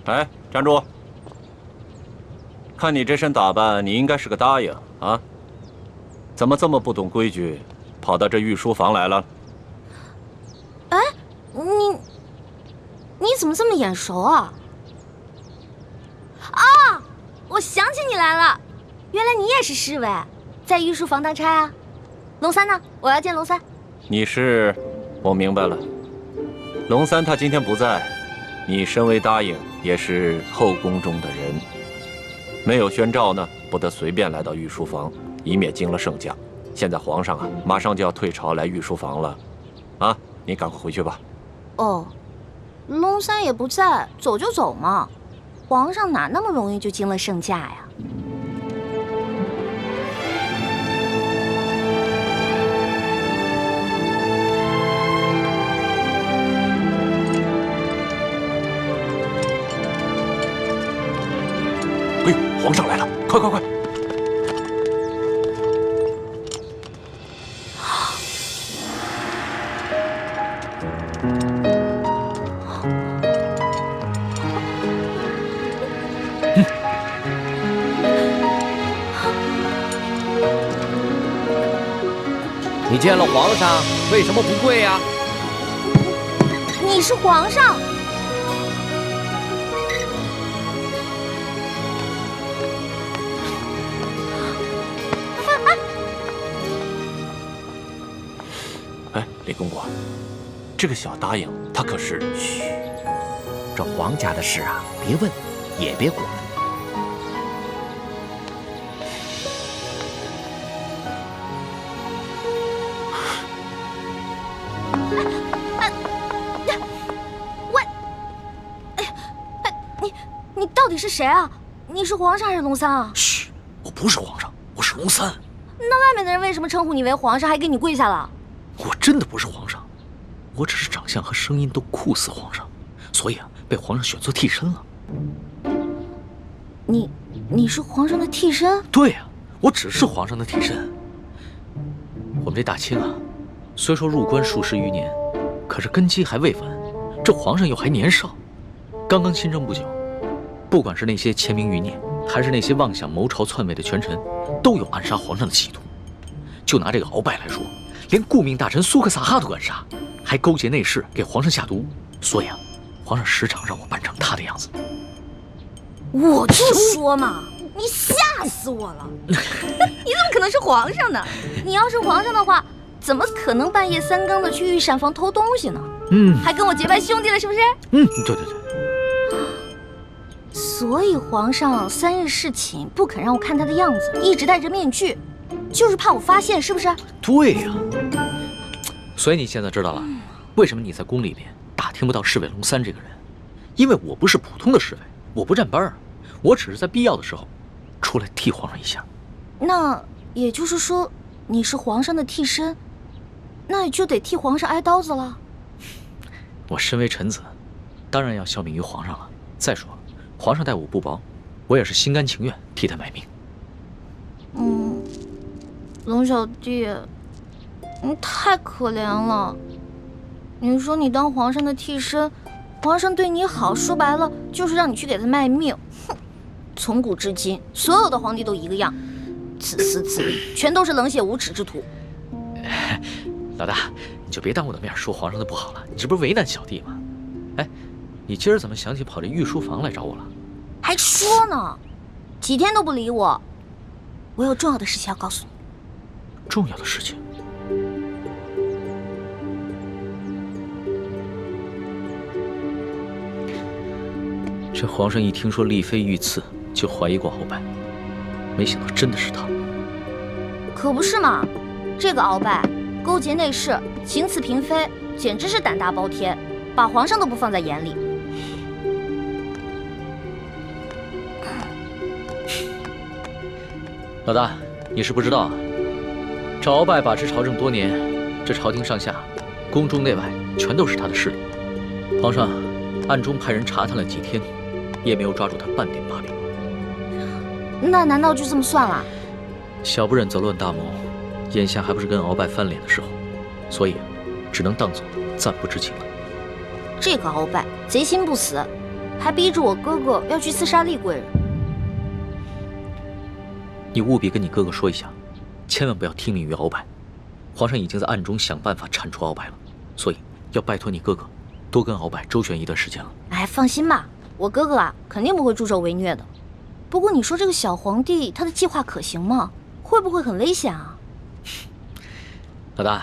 哎，站住！看你这身打扮，你应该是个答应啊？怎么这么不懂规矩，跑到这御书房来了？哎，你怎么这么眼熟啊？啊，我想起你来了，原来你也是侍卫，在御书房当差啊？龙三呢？我要见龙三。你是？我明白了，龙三他今天不在，你身为答应，也是后宫中的人，没有宣召呢，不得随便来到御书房，以免惊了圣驾。现在皇上啊，马上就要退朝来御书房了，啊，你赶快回去吧。哦，龙三也不在，走就走嘛，皇上哪那么容易就惊了圣驾呀？哎呦，皇上来了，快快快！你见了皇上，为什么不跪呀？你是皇上。哎，李公公，这个小答应他可是……嘘，这皇家的事啊，别问，也别管。你到底是谁啊？你是皇上还是龙三啊？嘘，我不是皇上，我是龙三。那外面的人为什么称呼你为皇上，还给你跪下了？我真的不是皇上，我只是长相和声音都酷似皇上，所以啊，被皇上选做替身了。你是皇上的替身？对呀，我只是皇上的替身。我们这大清啊，虽说入关数十余年，可是根基还未稳，这皇上又还年少，刚刚亲政不久。不管是那些签名余孽，还是那些妄想谋朝篡位的权臣，都有暗杀皇上的企图。就拿这个鳌拜来说，连顾命大臣苏克萨哈都敢杀，还勾结内侍给皇上下毒。所以啊，皇上时常让我扮成他的样子。我就说嘛，你吓死我了！你怎么可能是皇上呢？你要是皇上的话，怎么可能半夜三更的去御膳房偷东西呢？还跟我结拜兄弟了，是不是？对对对。所以皇上3日侍寝，不肯让我看他的样子，一直戴着面具，就是怕我发现，是不是？对呀。所以你现在知道了，为什么你在宫里面打听不到侍卫龙三这个人？因为我不是普通的侍卫，我不站班儿，我只是在必要的时候出来替皇上一下。那也就是说，你是皇上的替身，那就得替皇上挨刀子了。我身为臣子，当然要效命于皇上了。再说，皇上待我不薄，我也是心甘情愿替他卖命。龙小弟，你太可怜了。你说你当皇上的替身，皇上对你好，说白了就是让你去给他卖命。哼，从古至今，所有的皇帝都一个样，自私自利，全都是冷血无耻之徒。老大，你就别当我的面说皇上的不好了，你这不是为难小弟吗？哎，你今儿怎么想起跑这御书房来找我了？还说呢，几天都不理我。我有重要的事情要告诉你。重要的事情？这皇上一听说丽妃遇刺，就怀疑过鳌拜，没想到真的是他。可不是嘛，这个鳌拜勾结内侍，行刺嫔妃，简直是胆大包天，把皇上都不放在眼里。老大，你是不知道啊，这鳌拜把持朝政多年，这朝廷上下、宫中内外全都是他的势力。皇上暗中派人查探了几天，也没有抓住他半点把柄。那难道就这么算了？小不忍则乱大谋，眼下还不是跟鳌拜翻脸的时候，所以只能当做暂不知情了。这个鳌拜贼心不死，还逼着我哥哥要去刺杀厉贵人。你务必跟你哥哥说一下，千万不要听命于鳌拜。皇上已经在暗中想办法铲除鳌拜了，所以要拜托你哥哥多跟鳌拜周旋一段时间了。哎，放心吧，我哥哥啊肯定不会助纣为虐的。不过你说这个小皇帝他的计划可行吗？会不会很危险啊？老大，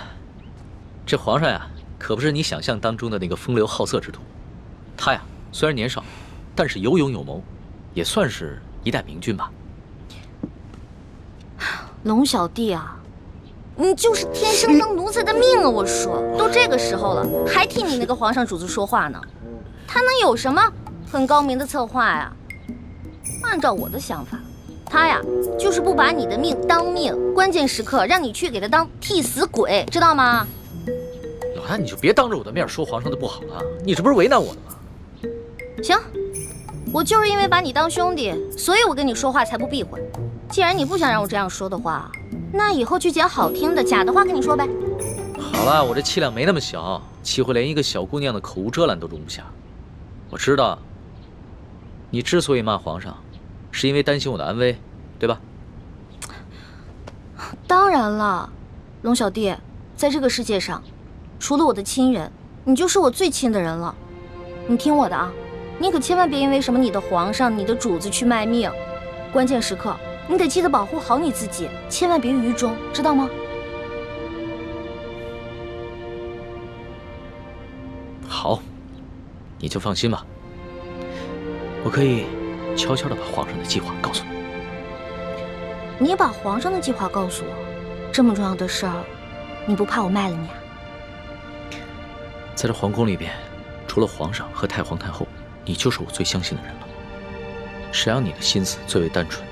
这皇上呀，可不是你想象当中的那个风流好色之徒。他呀，虽然年少，但是有勇有谋，也算是一代明君吧。龙小弟啊，你就是天生当奴才的命啊！我说，都这个时候了，还替你那个皇上主子说话呢，他能有什么很高明的策划呀？按照我的想法，他呀就是不把你的命当命，关键时刻让你去给他当替死鬼，知道吗？老大，你就别当着我的面说皇上的不好了，你这不是为难我的吗？行，我就是因为把你当兄弟，所以我跟你说话才不避讳。既然你不想让我这样说的话，那以后就捡好听的假的话跟你说呗。好了，我这气量没那么小，岂会连一个小姑娘的口无遮拦都容不下？我知道，你之所以骂皇上，是因为担心我的安危，对吧？当然了，龙小弟，在这个世界上，除了我的亲人，你就是我最亲的人了。你听我的啊，你可千万别因为什么你的皇上、你的主子去卖命，关键时刻你得记得保护好你自己，千万别于衷，知道吗？好，你就放心吧，我可以悄悄地把皇上的计划告诉你。你把皇上的计划告诉我，这么重要的事儿，你不怕我卖了你啊？在这皇宫里边，除了皇上和太皇太后，你就是我最相信的人了。谁让你的心思最为单纯的？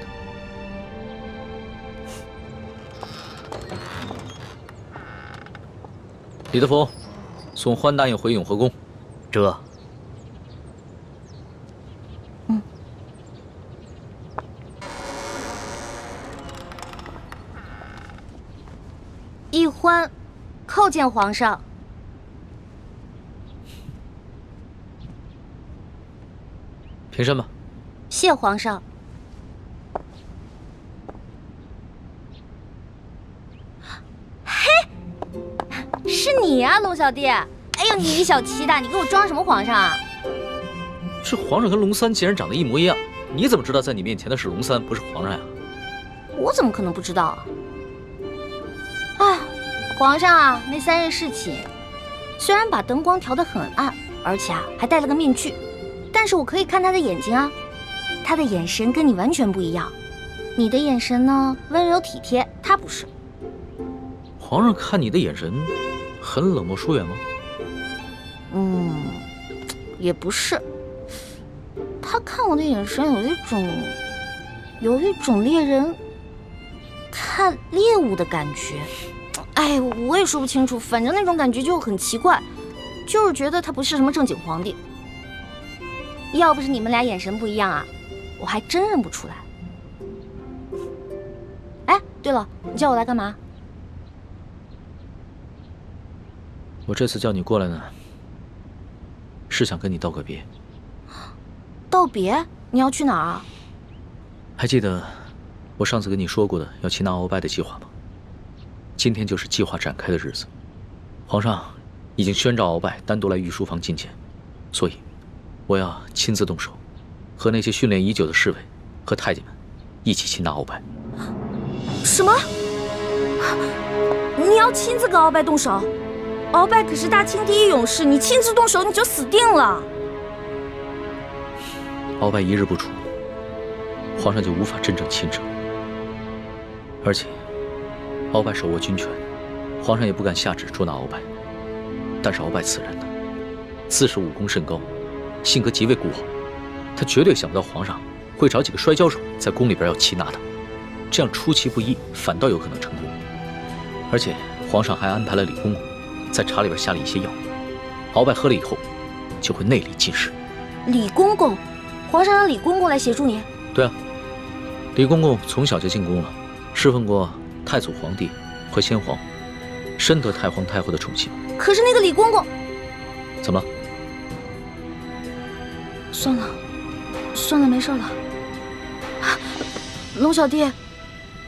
李德福，送欢答应回永和宫。这奕欢，叩见皇上。平身吧。谢皇上。嘿，是你啊，龙小弟！哎呦，你小气的，你给我装什么皇上啊？这皇上跟龙三竟然长得一模一样，你怎么知道在你面前的是龙三，不是皇上呀？我怎么可能不知道啊？哎，皇上啊，那3日侍寝，虽然把灯光调得很暗，而且啊还戴了个面具，但是我可以看他的眼睛啊，他的眼神跟你完全不一样。你的眼神呢，温柔体贴，他不是。皇上看你的眼神很冷漠疏远吗？也不是。他看我的眼神有一种猎人看猎物的感觉。哎，我也说不清楚，反正那种感觉就很奇怪，就是觉得他不是什么正经皇帝。要不是你们俩眼神不一样啊，我还真认不出来。哎，对了，你叫我来干嘛？我这次叫你过来呢，是想跟你道个别。道别？你要去哪儿啊？还记得我上次跟你说过的要擒拿鳌拜的计划吗？今天就是计划展开的日子。皇上已经宣召鳌拜单独来御书房觐见，所以我要亲自动手，和那些训练已久的侍卫和太监们一起擒拿鳌拜。什么？你要亲自跟鳌拜动手？鳌拜可是大清第一勇士，你亲自动手你就死定了。鳌拜一日不除，皇上就无法真正亲政。而且鳌拜手握军权，皇上也不敢下旨捉拿鳌拜。但是鳌拜此人呢，自是武功甚高，性格极为孤傲，他绝对想不到皇上会找几个摔跤手在宫里边要擒拿他，这样出其不意，反倒有可能成功。而且皇上还安排了李公公在茶里边下了一些药，鳌拜喝了以后就会内力尽失。李公公，皇上让李公公来协助你？对啊，李公公从小就进宫了，侍奉过太祖皇帝和先皇，深得太皇太后的宠幸。可是那个李公公怎么了？算了，算了，没事了。龙小弟，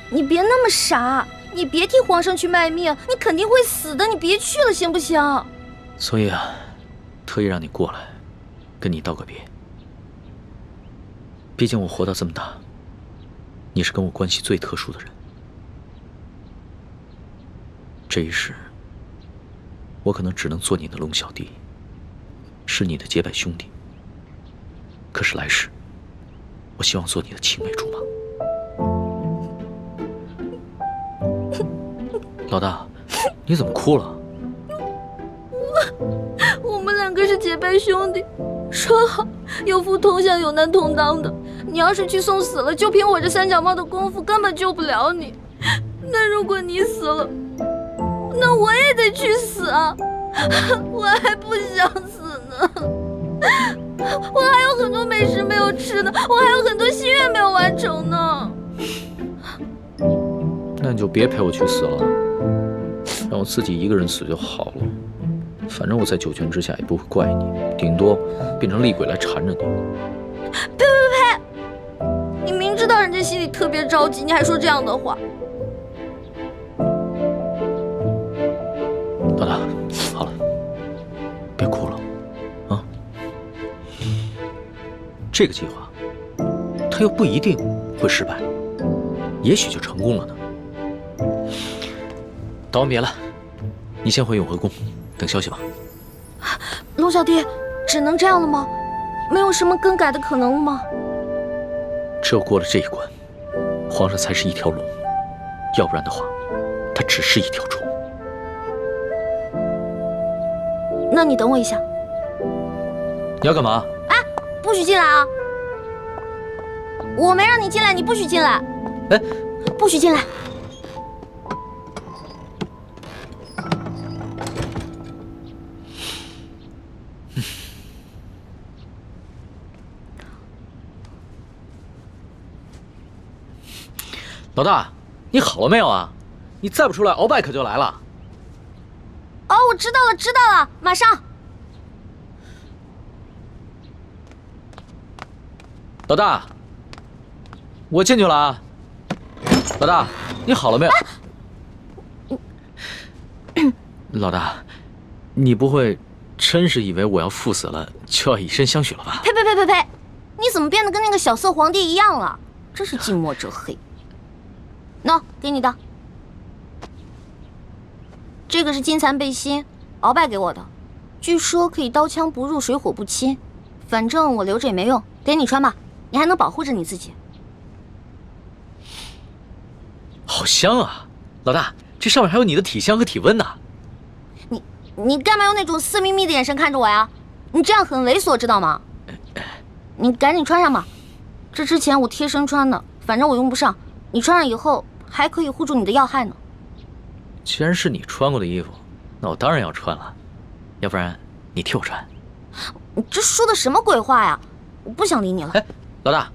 你别那么傻，你别替皇上去卖命，你肯定会死的，你别去了，行不行？所以啊，特意让你过来，跟你道个别。毕竟我活到这么大，你是跟我关系最特殊的人。这一世，我可能只能做你的龙小弟，是你的结拜兄弟。可是来世，我希望做你的青梅竹马。老大，你怎么哭了？我们两个是结拜兄弟，说好有福同享，有难同当的。你要是去送死了，就凭我这三脚猫的功夫，根本救不了你。那如果你死了，那我也得去死啊！我还不想死呢，我还有很多美食没有吃呢，我还有很多心愿没有完成呢。那你就别陪我去死了，让我自己一个人死就好了。反正我在九泉之下也不会怪你，顶多变成厉鬼来缠着你。呸！你明知道人家心里特别着急，你还说这样的话。老大，好了，别哭了，啊！这个计划，它又不一定会失败，也许就成功了呢。道完别了，你先回永和宫等消息吧。龙小弟，只能这样了吗？没有什么更改的可能了吗？只有过了这一关，皇上才是一条龙，要不然的话，他只是一条虫。那你等我一下。你要干嘛？哎，不许进来啊！我没让你进来，你不许进来。哎，不许进来。老大，你好了没有啊？你再不出来，鳌拜可就来了。哦，我知道了，知道了，马上。老大，我进去了啊。老大，你好了没有？老大，你不会真是以为我要赴死了就要以身相许了吧？呸！你怎么变得跟那个小色皇帝一样了？真是近墨者黑。喏，给你的。这个是金蚕背心，鳌拜给我的，据说可以刀枪不入，水火不侵。反正我留着也没用，给你穿吧，你还能保护着你自己。好香啊，老大，这上面还有你的体香和体温呢。你干嘛用那种色眯眯的眼神看着我呀？你这样很猥琐，知道吗？你赶紧穿上吧，这之前我贴身穿的，反正我用不上，你穿上以后还可以护住你的要害呢。既然是你穿过的衣服，那我当然要穿了，要不然你替我穿。你这说的什么鬼话呀？我不想理你了。哎，老大，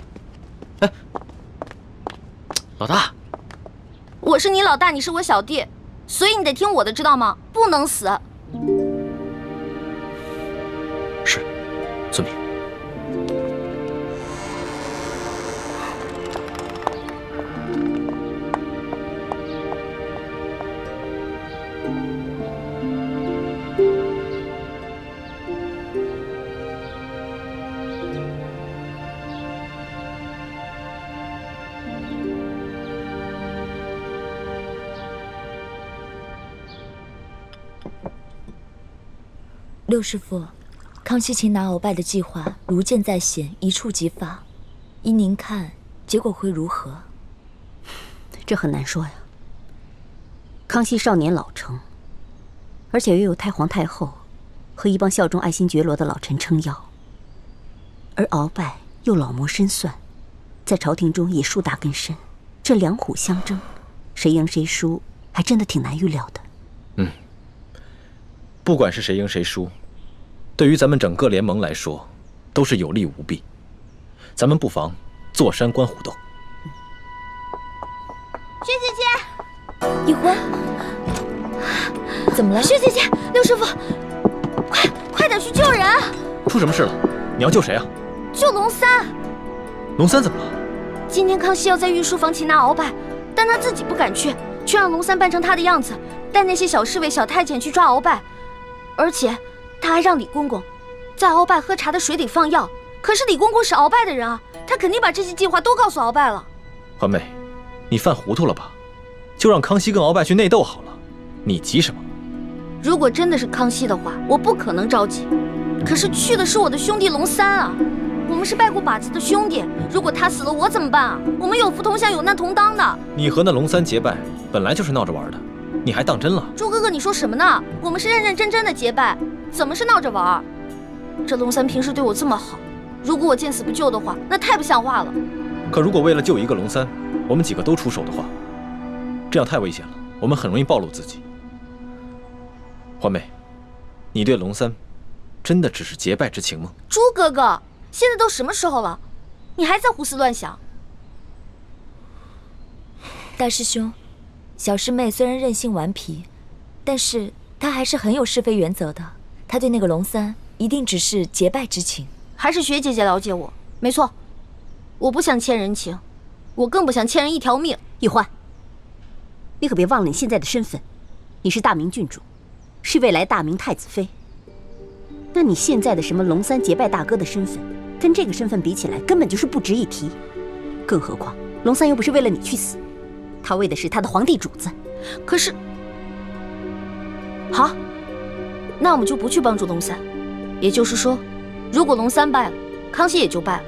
哎，老大，我是你老大，你是我小弟，所以你得听我的，知道吗？不能死。是，遵命。六师傅，康熙擒拿鳌拜的计划如箭在弦，一触即发。依您看，结果会如何？这很难说呀。康熙少年老成，而且又有太皇太后和一帮效忠爱新觉罗的老臣撑腰，而鳌拜又老谋深算，在朝廷中也树大根深，这两虎相争，谁赢谁输，还真的挺难预料的。不管是谁赢谁输，对于咱们整个联盟来说，都是有利无弊。咱们不妨坐山观虎斗。薛姐姐，一欢，怎么了？薛姐姐，六师傅，快点去救人！出什么事了？你要救谁啊？就龙三。龙三怎么了？今天康熙要在御书房擒拿鳌拜，但他自己不敢去，却让龙三扮成他的样子，带那些小侍卫、小太监去抓鳌拜，而且他还让李公公在鳌拜喝茶的水里放药。可是李公公是鳌拜的人啊，他肯定把这些计划都告诉鳌拜了。环妹，你犯糊涂了吧？就让康熙跟鳌拜去内斗好了，你急什么？如果真的是康熙的话，我不可能着急。可是去的是我的兄弟龙三啊，我们是拜过把子的兄弟，如果他死了，我怎么办啊？我们有福同享，有难同当的。你和那龙三结拜，本来就是闹着玩的，你还当真了？朱哥哥，你说什么呢？我们是认认真真的结拜，怎么是闹着玩？这龙三平时对我这么好，如果我见死不救的话，那太不像话了。可如果为了救一个龙三，我们几个都出手的话，这样太危险了，我们很容易暴露自己。环妹，你对龙三真的只是结拜之情吗？朱哥哥，现在都什么时候了，你还在胡思乱想？大师兄，小师妹虽然任性顽皮，但是她还是很有是非原则的。她对那个龙三一定只是结拜之情。还是学姐姐了解我？没错，我不想欠人情，我更不想欠人一条命。玉欢，你可别忘了你现在的身份，你是大明郡主，是未来大明太子妃。那你现在的什么龙三结拜大哥的身份，跟这个身份比起来，根本就是不值一提。更何况龙三又不是为了你去死，他为的是他的皇帝主子。可是，好，那我们就不去帮助龙三。也就是说，如果龙三败了，康熙也就败了。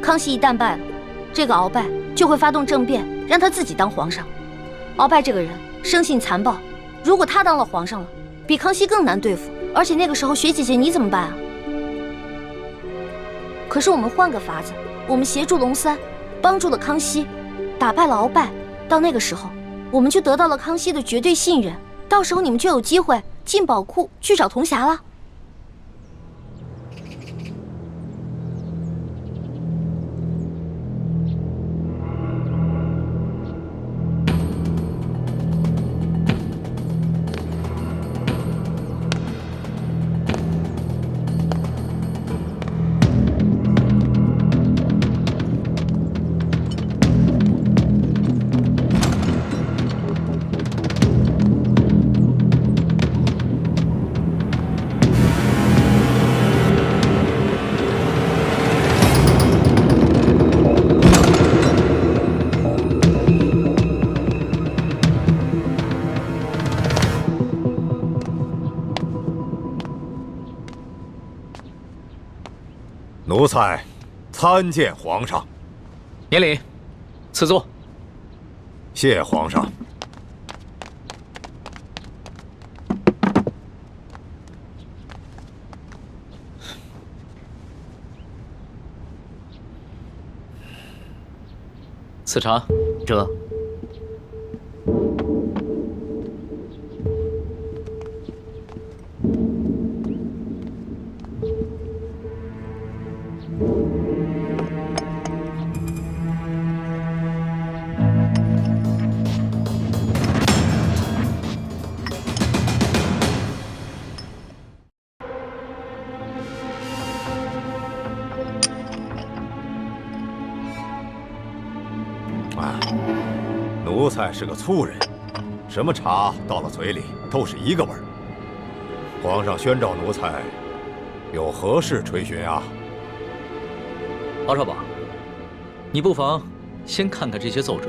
康熙一旦败了，这个鳌拜就会发动政变，让他自己当皇上。鳌拜这个人生性残暴，如果他当了皇上了，比康熙更难对付。而且那个时候，雪姐姐你怎么办啊？可是我们换个法子，我们协助龙三，帮助了康熙，打败了鳌拜。到那个时候，我们就得到了康熙的绝对信任。到时候你们就有机会进宝库去找铜匣了。奴才参见皇上。免礼，赐座。谢皇上。赐茶。这奴才是个粗人，什么茶到了嘴里都是一个味儿。皇上宣召奴才，有何事垂询啊？敖少保，你不妨先看看这些奏折。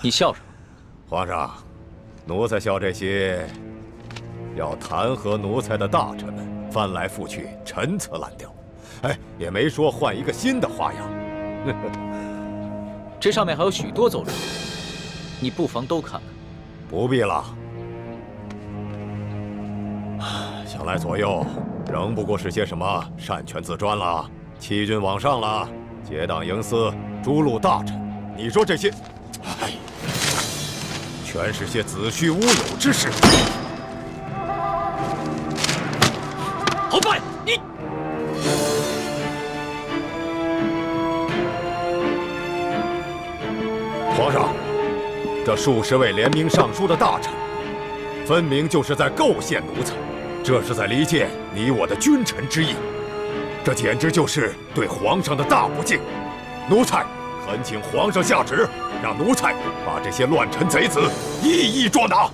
你笑什么？皇上，奴才笑这些要弹劾奴才的大臣们翻来覆去，陈词滥调，也没说换一个新的花样。这上面还有许多奏折，你不妨都看看。不必了，想来左右仍不过是些什么擅权自专了、欺君罔上了、结党营私、诛戮大臣。你说这些，全是些子虚乌有之事。鳌拜，你皇上，这数十位联名上书的大臣，分明就是在构陷奴才，这是在离间你我的君臣之义，这简直就是对皇上的大不敬。奴才恳请皇上下旨，让奴才把这些乱臣贼子一一捉拿。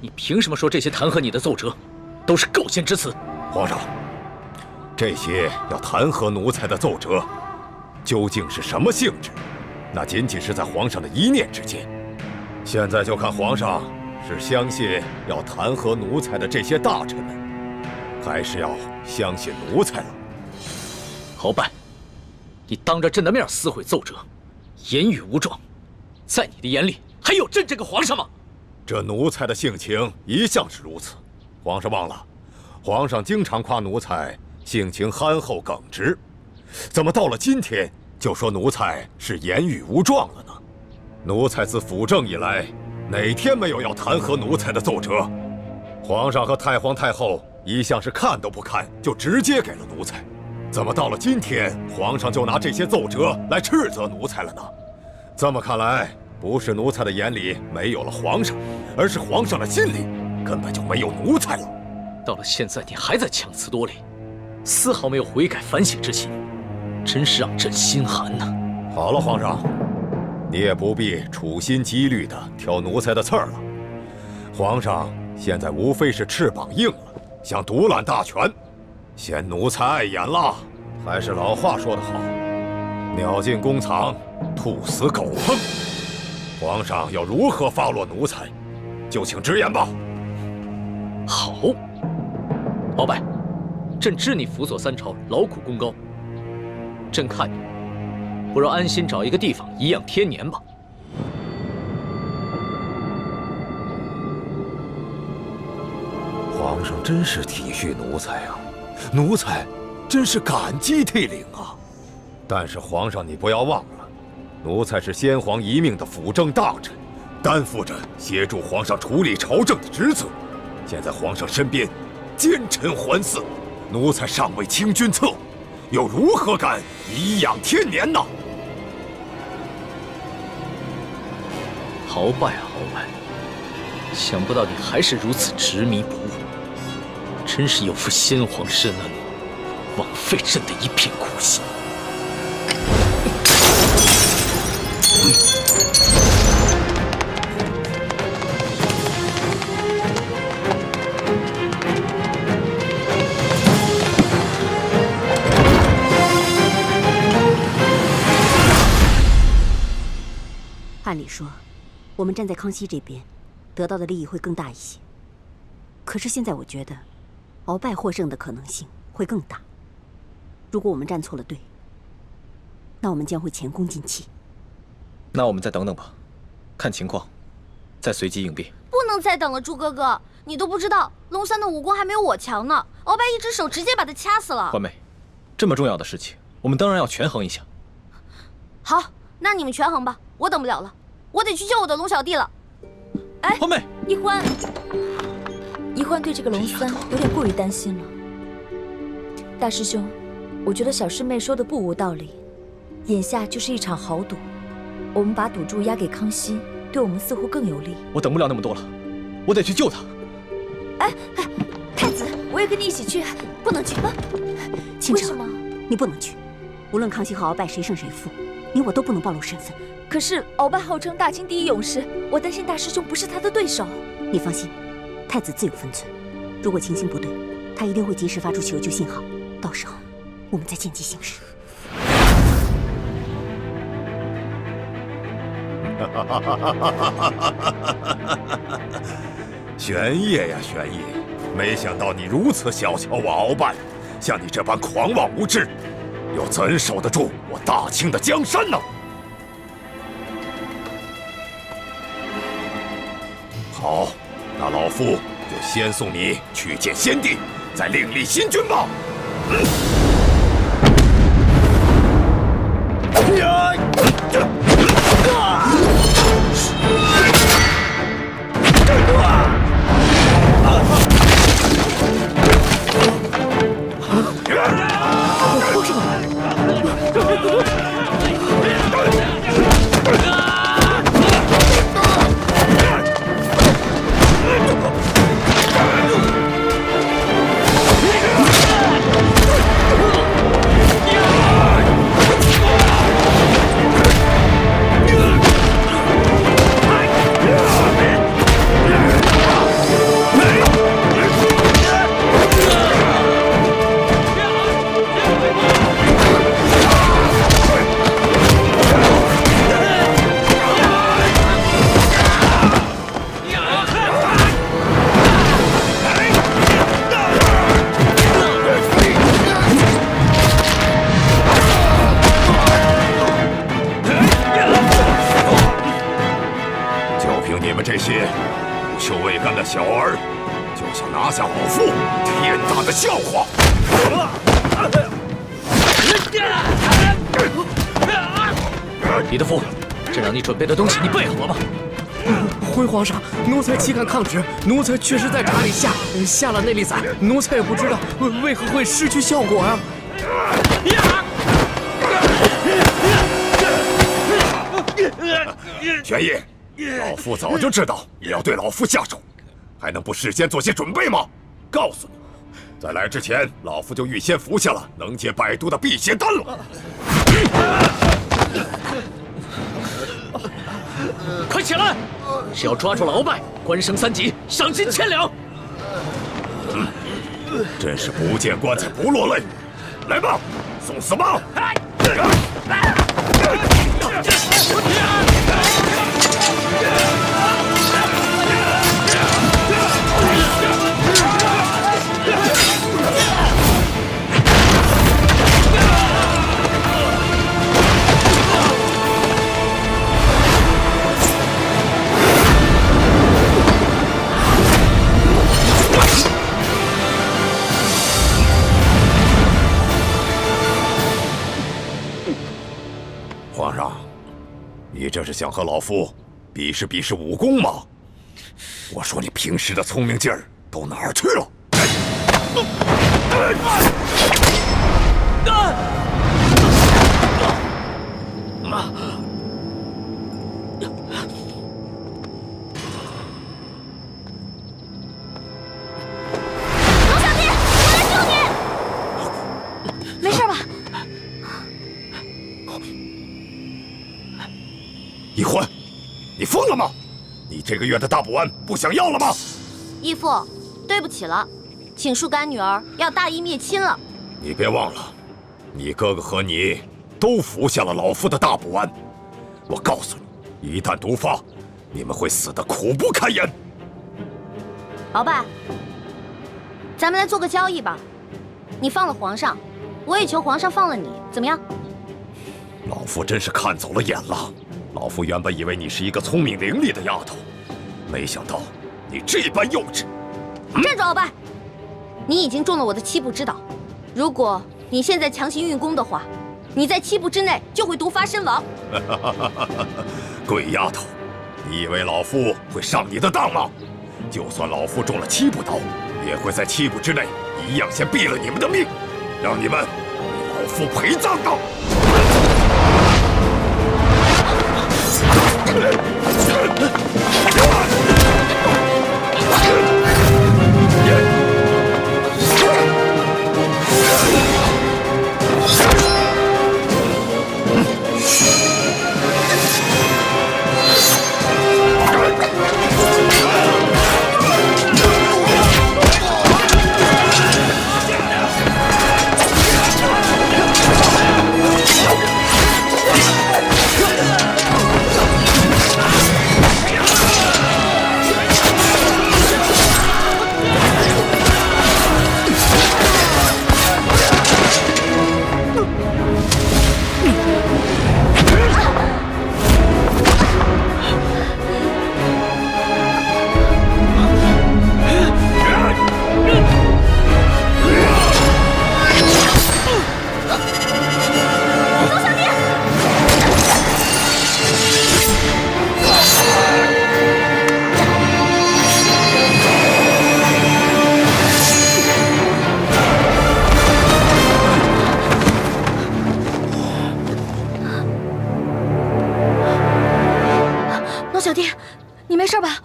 你凭什么说这些弹劾你的奏折都是构陷之词？皇上，这些要弹劾奴才的奏折，究竟是什么性质？那仅仅是在皇上的一念之间。现在就看皇上是相信要弹劾奴才的这些大臣们，还是要相信奴才了。鳌拜，你当着朕的面撕毁奏折，言语无状，在你的眼里还有朕这个皇上吗？这奴才的性情一向是如此，皇上忘了，皇上经常夸奴才性情憨厚耿直，怎么到了今天就说奴才是言语无状了呢？奴才自辅政以来，哪天没有要弹劾奴才的奏折？皇上和太皇太后一向是看都不看就直接给了奴才，怎么到了今天，皇上就拿这些奏折来斥责奴才了呢？这么看来，不是奴才的眼里没有了皇上，而是皇上的心里根本就没有奴才了。到了现在，你还在强词夺理，丝毫没有悔改反省之心，真是让朕心寒呐！好了，皇上，你也不必处心积虑地挑奴才的刺儿了。皇上现在无非是翅膀硬了，想独揽大权，嫌奴才碍眼了。还是老话说得好，鸟进弓藏，兔死狗烹。皇上要如何发落奴才，就请直言吧。好，鳌拜，朕知你辅佐三朝，劳苦功高，朕看你不如安心找一个地方颐养天年吧。皇上真是体恤奴才啊，奴才真是感激涕零啊。但是皇上，你不要忘了，奴才是先皇遗命的辅政大臣，担负着协助皇上处理朝政的职责。现在皇上身边奸臣环伺，奴才尚未清君侧，又如何敢颐养天年呢？鳌拜啊，鳌拜，想不到你还是如此执迷不悟，真是有负先皇深恩，枉费朕的一片苦心。按理说，我们站在康熙这边，得到的利益会更大一些。可是现在我觉得，鳌拜获胜的可能性会更大。如果我们站错了队，那我们将会前功尽弃。那我们再等等吧，看情况，再随机应变。不能再等了，朱哥哥，你都不知道，龙三的武功还没有我强呢。鳌拜一只手直接把他掐死了。欢妹，这么重要的事情，我们当然要权衡一下。好，那你们权衡吧，我等不了了，我得去救我的龙小弟了。哎，欢妹，一欢对这个龙三有点过于担心了。大师兄，我觉得小师妹说的不无道理，眼下就是一场豪赌，我们把赌注押给康熙，对我们似乎更有利。我等不了那么多了，我得去救他。哎，太子，我也跟你一起去。不能去。清澈，为什么？你不能去。无论康熙和鳌拜谁胜谁负，你我都不能暴露身份。可是鳌拜号称大清第一勇士，我担心大师兄不是他的对手。你放心，太子自有分寸。如果情形不对，他一定会及时发出求救信号，到时候我们再见机行事。玄烨呀，玄烨，没想到你如此小瞧我鳌拜，像你这般狂妄无知，又怎守得住我大清的江山呢？好，那老夫就先送你去见先帝，再另立新君吧。这些不羞未干的小儿，就想拿下老夫，天大的笑话！李德福，这让你准备的东西你备好了吗？回皇上，奴才岂敢抗旨？奴才确实在茶里下了内力散，奴才也不知道为何会失去效果啊！玄烨，老夫早就知道你要对老夫下手，还能不事先做些准备吗？告诉你，在来之前，老夫就预先服下了能解百毒的辟邪丹了。快起来！只要抓住了鳌拜，官升3级，赏金1000两。真是不见棺材不落泪。来吧，送死吧！皇上，你这是想和老夫比试比试武功吗？我说你平时的聪明劲儿都哪儿去了？龙小弟，我来救你！没事吧？一欢，你疯了吗？你这个月的大补丸不想要了吗？义父，对不起了，请恕干女儿要大义灭亲了。你别忘了，你哥哥和你都服下了老夫的大补丸。我告诉你，一旦毒发，你们会死得苦不堪言。鳌拜，咱们来做个交易吧，你放了皇上，我也求皇上放了你，怎么样？老夫真是看走了眼了。老夫原本以为你是一个聪明伶俐的丫头，没想到你这般幼稚。站住，鳌拜！你已经中了我的7步之岛，如果你现在强行运功的话，你在7步之内就会毒发身亡。鬼丫头，你以为老夫会上你的当吗？就算老夫中了7步刀，也会在7步之内一样先毙了你们的命，让你们为老夫陪葬的。小弟，你没事吧？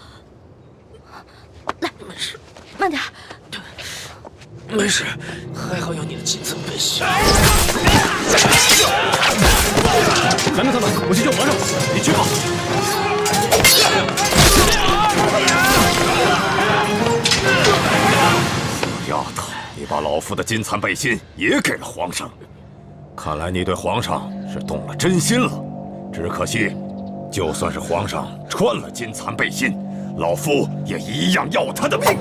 来，没事，慢点。没事，还好有你的金层背心。拦住他们，我去救皇上。你去吧。小丫头，你把老夫的金蚕背心也给了皇上，看来你对皇上是动了真心了。只可惜，就算是皇上穿了金蚕背心，老夫也一样要他的命。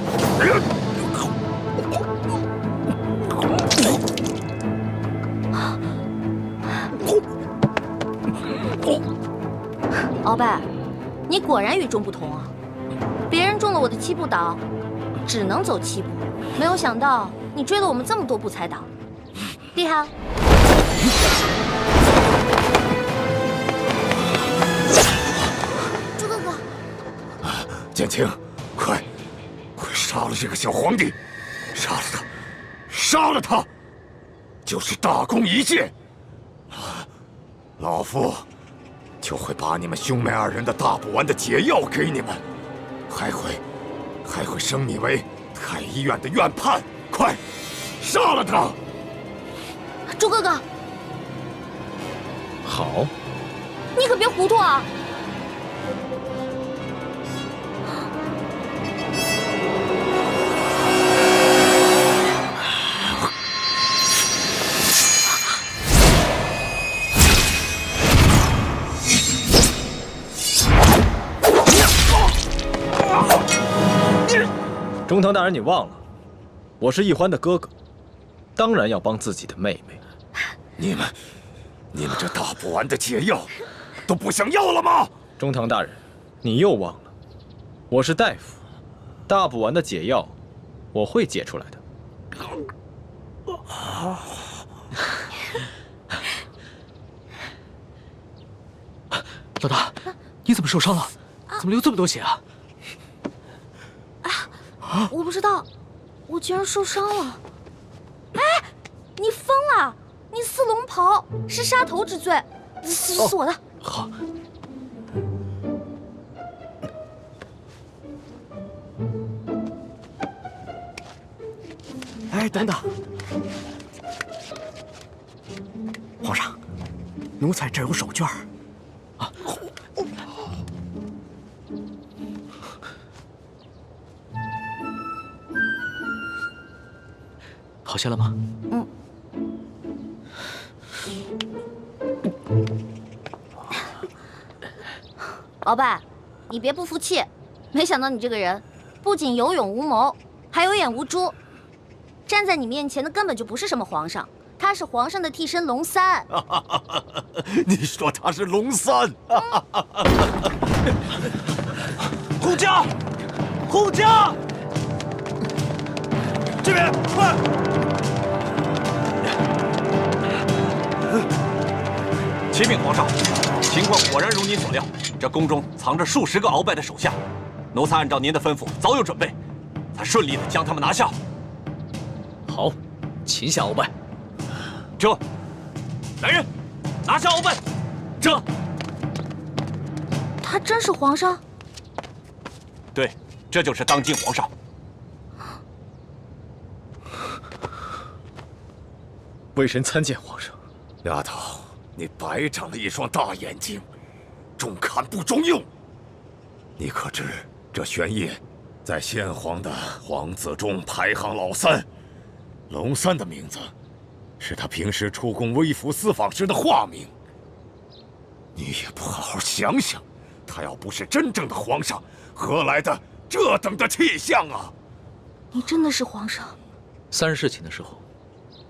鳌拜，你果然与众不同啊！别人中了我的7步倒，只能走7步，没有想到你追了我们这么多步才倒，厉害啊！朱哥哥，简青，快杀了这个小皇帝！杀了他！杀了他！就是大功一件，老夫就会把你们兄妹2人的大补丸的解药给你们，还会升你为太医院的院判。快，杀了他！朱哥哥，好，你可别糊涂啊！中堂大人，你忘了，我是奕欢的哥哥，当然要帮自己的妹妹。你们这大补丸的解药都不想要了吗？中堂大人，你又忘了，我是大夫，大补丸的解药我会解出来的。老大，你怎么受伤了？怎么流这么多血啊？我不知道，我竟然受伤了。哎，你疯了！你似龙袍是杀头之罪，是我的。好。哎，等等，皇上，奴才这有手绢啊。好些了吗？嗯。鳌拜，你别不服气，没想到你这个人不仅有勇无谋，还有眼无珠。站在你面前的根本就不是什么皇上，他是皇上的替身龙三。你说他是龙三？护驾，护驾！这边快！启禀皇上，情况果然如您所料，这宫中藏着数十个鳌拜的手下，奴才按照您的吩咐早有准备，才顺利的将他们拿下。好，擒下鳌拜。这，来人，拿下鳌拜。这，他真是皇上？对，这就是当今皇上。微臣参见皇上。丫头，你白长了一双大眼睛，中看不中用。你可知这玄烨在先皇的皇子中排行老3，龙三的名字是他平时出宫微服私访时的化名。你也不好好想想，他要不是真正的皇上，何来的这等的气象啊？你真的是皇上？3日事情的时候，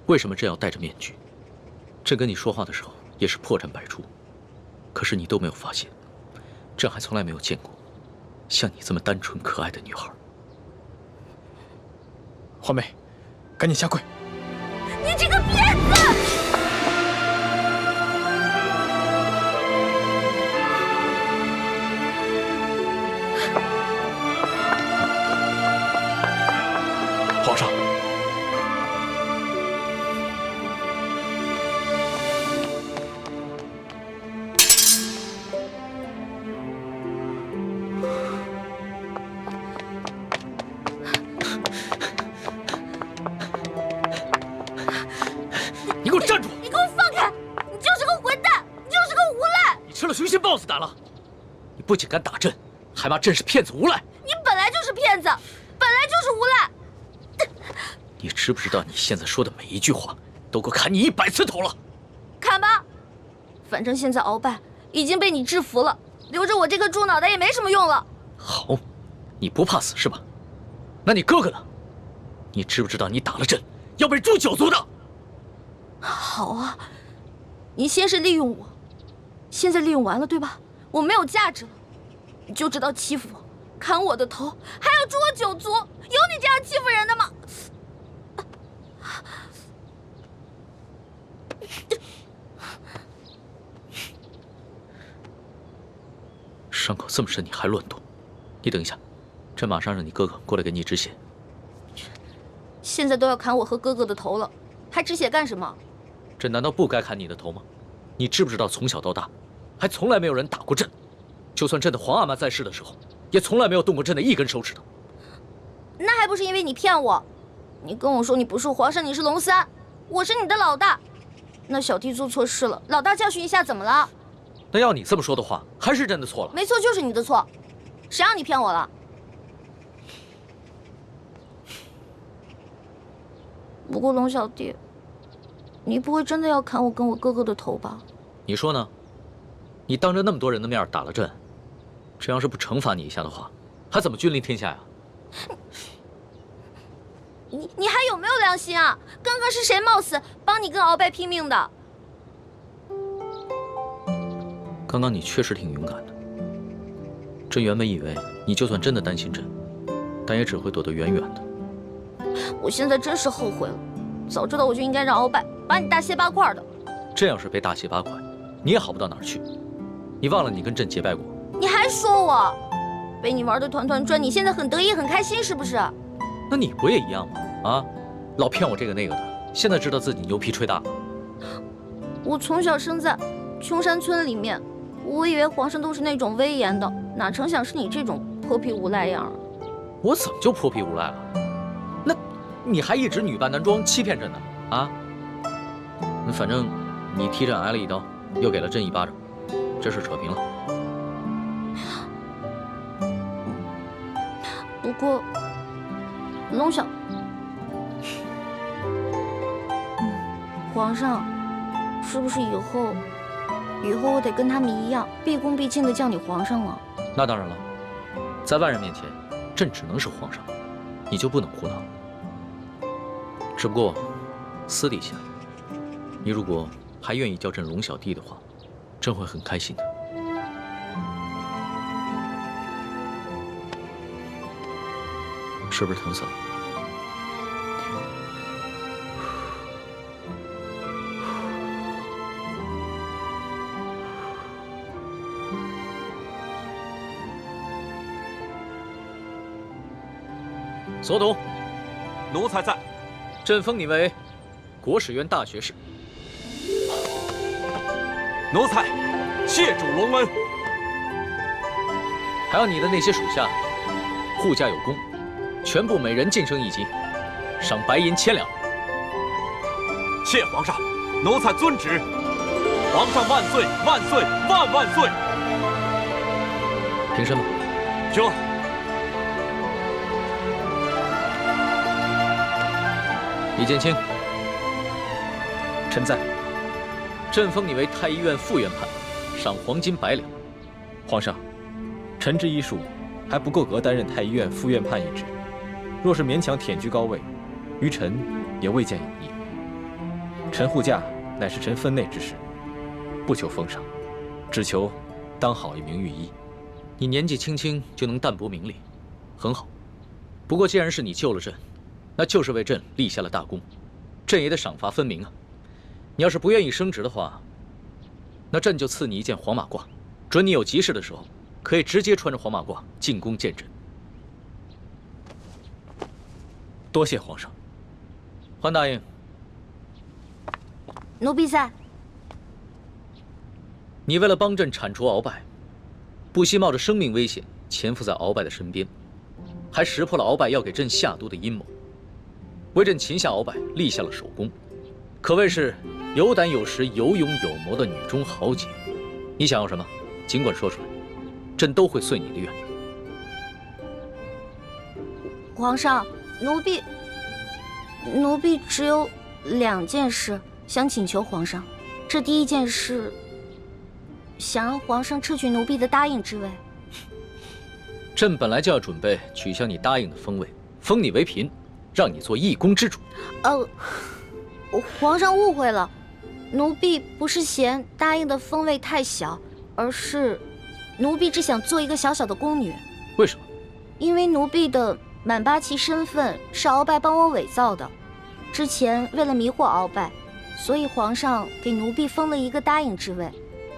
为什么朕要戴着面具？朕跟你说话的时候也是破绽百出，可是你都没有发现。朕还从来没有见过像你这么单纯可爱的女孩。华妹，赶紧下跪！你这个婊子！皇上，我站住！你给我放开！你就是个混蛋，你就是个无赖！你吃了雄心豹子胆了！你不仅敢打朕，还骂朕是骗子无赖！你本来就是骗子，本来就是无赖！你知不知道你现在说的每一句话，都够砍你100次头了？砍吧，反正现在鳌拜已经被你制服了，留着我这颗猪脑袋也没什么用了。好，你不怕死是吧？那你哥哥呢？你知不知道你打了朕，要被诛9族的？好啊，你先是利用我，现在利用完了对吧？我没有价值了，你就知道欺负我，砍我的头，还要诛我9族，有你这样欺负人的吗？伤口这么深，你还乱动？你等一下，朕马上让你哥哥过来给你止血。现在都要砍我和哥哥的头了，还止血干什么？朕难道不该砍你的头吗？你知不知道从小到大，还从来没有人打过朕，就算朕的皇阿玛在世的时候，也从来没有动过朕的1根手指头。那还不是因为你骗我？你跟我说你不是皇上，你是龙三，我是你的老大。那小弟做错事了，老大教训一下怎么了？那要你这么说的话，还是朕的错了。没错，就是你的错，谁让你骗我了？不过龙小弟，你不会真的要砍我跟我哥哥的头吧？你说呢？你当着那么多人的面打了朕，朕要是不惩罚你一下的话，还怎么君临天下呀？你还有没有良心啊？刚刚是谁冒死帮你跟鳌拜拼命的？刚刚你确实挺勇敢的。朕原本以为你就算真的担心朕，但也只会躲得远远的。我现在真是后悔了，早知道我就应该让鳌拜把你大卸8块的。朕要是被大卸8块，你也好不到哪儿去。你忘了你跟朕结拜过？你还说我被你玩的团团转，你现在很得意很开心是不是？那你不也一样吗？啊，老骗我这个那个的，现在知道自己牛皮吹大了。我从小生在穷山村里面，我以为皇上都是那种威严的，哪成想是你这种泼皮无赖样啊！我怎么就泼皮无赖了？那你还一直女扮男装欺骗朕呢？啊？那反正你踢朕挨了一刀，又给了朕1巴掌，这事扯平了。不过，龙小，皇上，是不是以后我得跟他们一样，毕恭毕敬的叫你皇上了？那当然了，在外人面前，朕只能是皇上，你就不能胡闹。只不过，私底下，你如果还愿意叫朕龙小弟的话，朕会很开心的。是不是疼死了？所董，奴才在。朕封你为国史院大学士。奴才谢主隆恩。还有你的那些属下，护驾有功，全部每人晋升1级，赏白银1000两。谢皇上，奴才遵旨。皇上万岁万岁万万岁！平身吧。这。李建清，臣在。朕封你为太医院副院判，赏黄金100两。皇上，臣之医术还不够格担任太医院副院判一职，若是勉强忝居高位，于臣也未见有益。臣护驾乃是臣分内之事，不求封赏，只求当好一名御医。你年纪轻轻就能淡泊名利，很好。不过既然是你救了朕，那就是为朕立下了大功，朕也得赏罚分明啊。你要是不愿意升职的话，那朕就赐你一件黄马褂，准你有急事的时候，可以直接穿着黄马褂进宫见朕。多谢皇上。桓大应，奴婢在。你为了帮朕铲除鳌拜，不惜冒着生命危险潜伏在鳌拜的身边，还识破了鳌拜要给朕下毒的阴谋，为朕擒下鳌拜立下了首功，可谓是有胆有识、有勇有谋的女中豪杰。你想要什么，尽管说出来，朕都会遂你的愿。皇上，奴婢只有2件事想请求皇上。这第一件事，想让皇上撤去奴婢的答应之位。朕本来就要准备取消你答应的封位，封你为嫔，让你做一宫之主。皇上误会了，奴婢不是嫌答应的封位太小，而是奴婢只想做一个小小的宫女。为什么？因为奴婢的满八旗身份是鳌拜帮我伪造的，之前为了迷惑鳌拜，所以皇上给奴婢封了一个答应之位。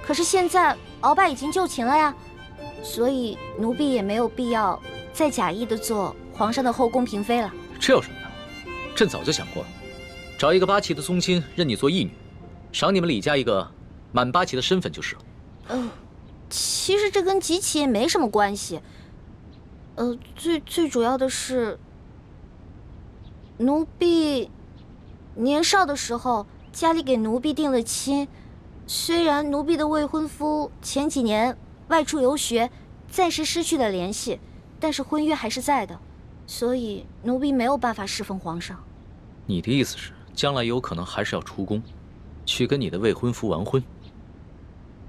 可是现在鳌拜已经就擒了呀，所以奴婢也没有必要再假意的做皇上的后宫嫔妃了。这有什么的？朕早就想过了，找一个八旗的宗亲认你做义女，赏你们李家一个满八旗的身份就是了。其实这跟吉起也没什么关系。最主要的是，奴婢年少的时候家里给奴婢定了亲，虽然奴婢的未婚夫前几年外出游学，暂时失去了联系，但是婚约还是在的，所以奴婢没有办法侍奉皇上。你的意思是，将来有可能还是要出宫，去跟你的未婚夫完婚？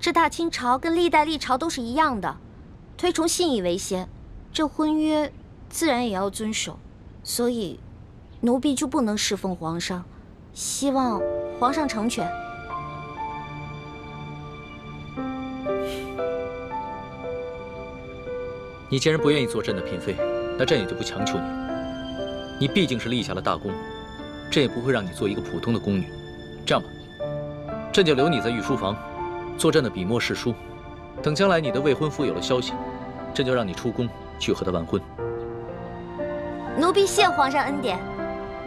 这大清朝跟历代历朝都是一样的，推崇信义为先，这婚约自然也要遵守，所以奴婢就不能侍奉皇上，希望皇上成全。你既然不愿意做朕的嫔妃，那朕也就不强求你了。你毕竟是立下了大功，朕也不会让你做一个普通的宫女。这样吧，朕就留你在御书房，做朕的笔墨侍书。等将来你的未婚夫有了消息，朕就让你出宫去和他完婚。奴婢谢皇上恩典。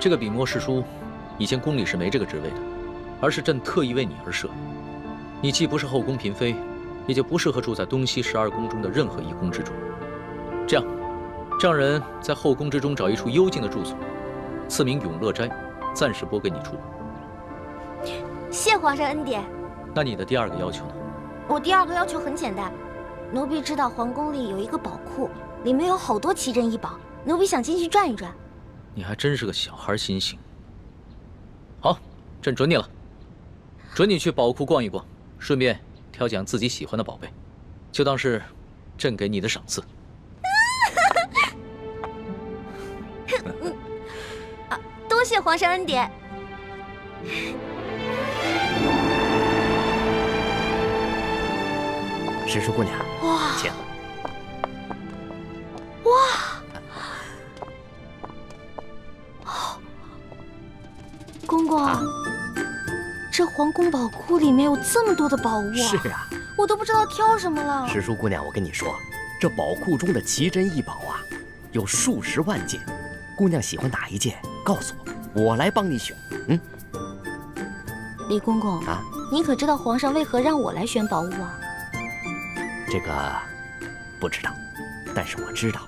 这个笔墨侍书，以前宫里是没这个职位的，而是朕特意为你而设。你既不是后宫嫔妃，也就不适合住在东西12宫中的任何一宫之中。这样，让人在后宫之中找一处幽静的住所，赐名永乐斋，暂时拨给你住。谢皇上恩典。那你的第2个要求呢？我第2个要求很简单，奴婢知道皇宫里有一个宝库，里面有好多奇珍异宝，奴婢想进去转一转。你还真是个小孩心性。好，朕准你了，准你去宝库逛一逛，顺便挑拣自己喜欢的宝贝，就当是朕给你的赏赐。多谢皇上恩典。石叔姑娘，哇，请。公公，这皇宫宝库里面有这么多的宝物啊！是啊，我都不知道挑什么了。石叔姑娘，我跟你说，这宝库中的奇珍异宝啊，有数十万件。姑娘喜欢哪一件，告诉我，我来帮你选。李公公啊，你可知道皇上为何让我来选宝物啊？这个不知道，但是我知道，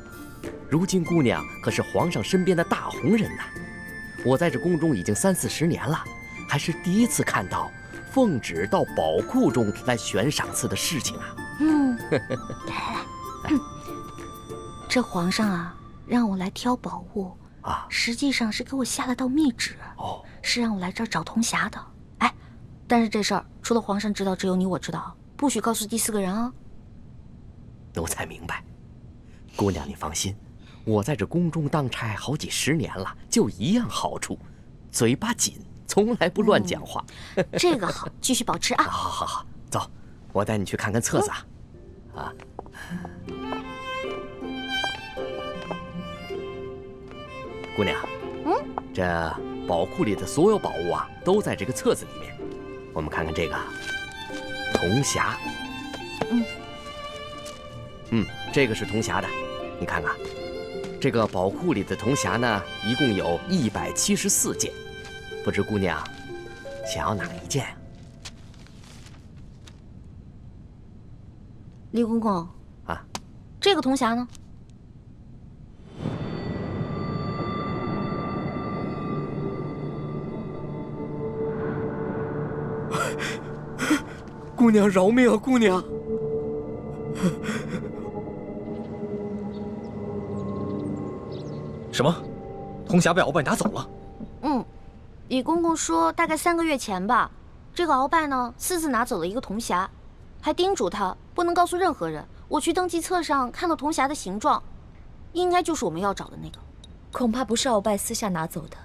如今姑娘可是皇上身边的大红人呐。我在这宫中已经30、40年了，还是第一次看到奉旨到宝库中来选赏赐的事情啊。来，这皇上啊，让我来挑宝物啊，实际上是给我下了道密旨，是让我来这儿找铜匣的。哎，但是这事儿除了皇上知道，只有你我知道，不许告诉第4个人啊。奴才明白，姑娘你放心，我在这宫中当差好几10年了，就一样好处，嘴巴紧，从来不乱讲话。这个好，继续保持啊。好，走，我带你去看看册子啊。姑娘，这宝库里的所有宝物啊，都在这个册子里面。我们看看这个铜匣，这个是铜匣的，你看看，这个宝库里的铜匣呢，一共有174件，不知姑娘想要哪一件啊？李公公啊，这个铜匣呢？姑娘饶命啊，姑娘！什么？铜匣被鳌拜拿走了？李公公说大概3个月前吧，这个鳌拜呢私自拿走了一个铜匣，还叮嘱他不能告诉任何人。我去登记册上看到铜匣的形状，应该就是我们要找的那个。恐怕不是鳌拜私下拿走的，